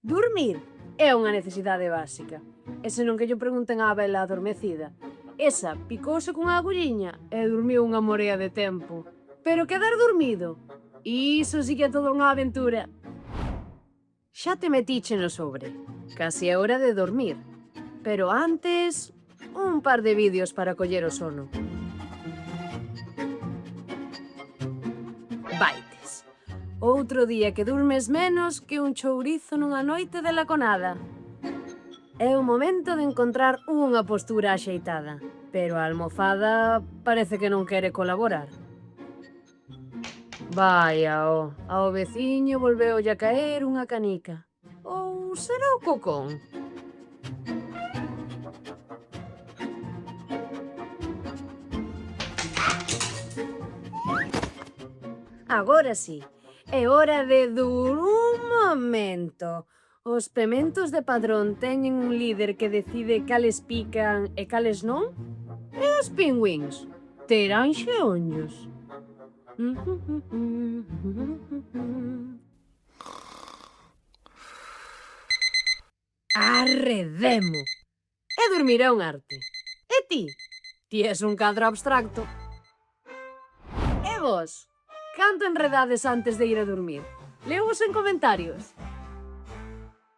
Dormir é unha necesidade básica. E se non que lle pregunten á vela adormecida. Esa picouse cunha agulliña e dormiu unha morea de tempo. Pero quedar dormido, iso sí que é toda unha aventura. Xa te metiche no sobre. Casi é hora de dormir. Pero antes, un par de vídeos para coller o sono. Vaites. Outro día que durmes menos que un chourizo nunha noite de laconada. É o momento de encontrar unha postura axeitada, pero a almofada parece que non quere colaborar. Vaia, ao veciño volveulle a caer unha canica. Ou será o cocón? Agora sí, é hora de un momento. Os pementos de Padrón teñen un líder que decide cales pican e cales non? E os pingüins terán xeonllos? Arredemo! E dormir é un arte. E ti? Ti és un cadro abstracto. E vos? Canto enredades antes de ir a dormir? Leuvos en comentarios.